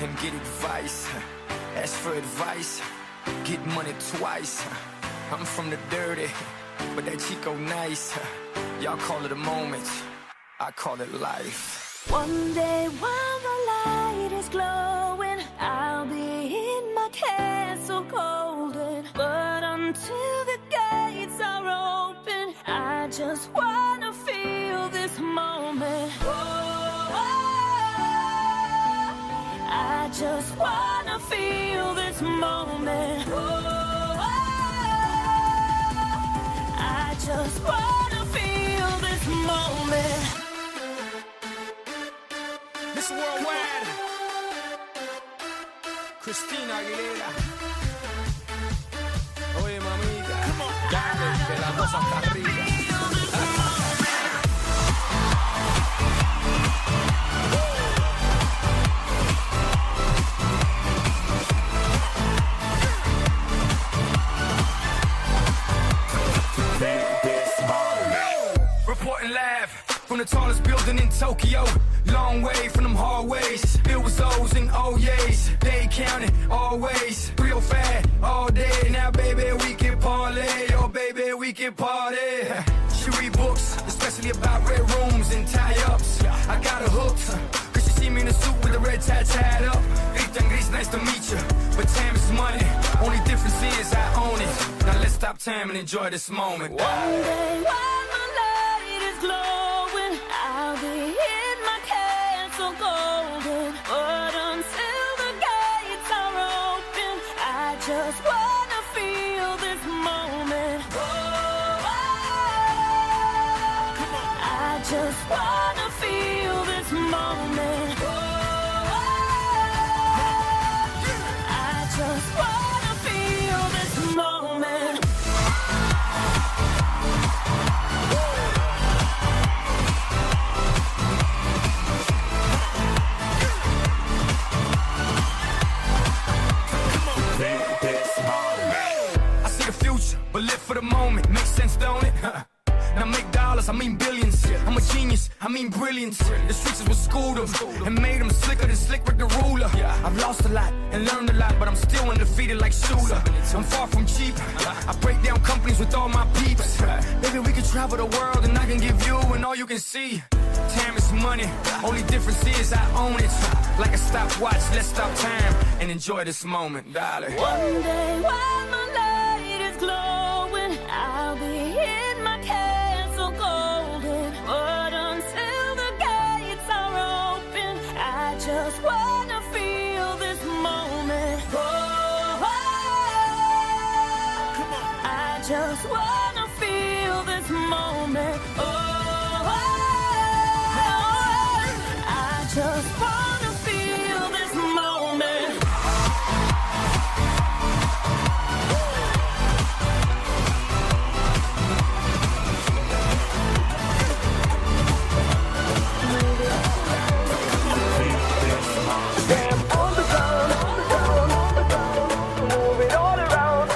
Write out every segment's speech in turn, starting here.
and get advice. Ask for advice, get money twice. I'm from the dirty, but that Chico nice. Y'all call it a moment, I call it life. One day while the light is glowing, I'll be in my castle golden. But until the gates are open, I just wanna feel this moment. I just wanna feel this moment. I just wanna feel this moment. Miss Worldwide, Christina Aguilera. Oye, mamita, dale, que la cosa está rica. Reporting live from the tallest building in Tokyo. Long way from them hallways. It was O's and O's. They counted always. 305 all day. Now, baby, we can parlay. Oh, baby, we can party. She read books, especially about red rooms and tie-ups. I got her hooked, cause she see me in a suit with a red tie tied up. Rita and Gris, nice to meet you. But time is money. Only difference is I own it. Now let's stop time and enjoy this moment. One day while my light is glowing, I'll be in my castle golden. But until the gates are open, I just wanna feel this moment. I just wanna feel this moment. I just wanna feel this moment. I see the future, but live for the moment. Makes sense, don't it? Now make dollars, I mean billions. I'm a genius, I mean brilliance. The streets is what schooled them and made them slicker than Slick Rick the ruler. I've lost a lot and learned a lot, but I'm still undefeated like Shooter. I'm far from cheap. I break down companies with all my peeps. Maybe we can travel the world and I can give you and all you can see. Time is money, only difference is I own it. Like a stopwatch, let's stop time and enjoy this moment, darling. One day while my light is glowing, I'll be in my castle golden. But until the gates are open, I just wanna feel this moment. I just wanna feel this moment. I just wanna feel this moment. Stand on the ground, move it all around.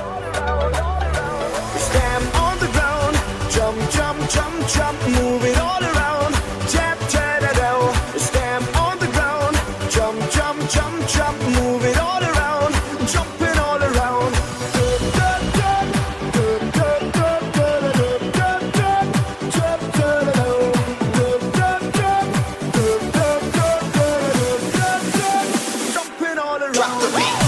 Stand on the ground, jump, jump, jump, jump, move it all around. Tap, tap, down. Stand on the ground, jump, jump, jump, jump, move it all around, jumping all around. Jumping all around.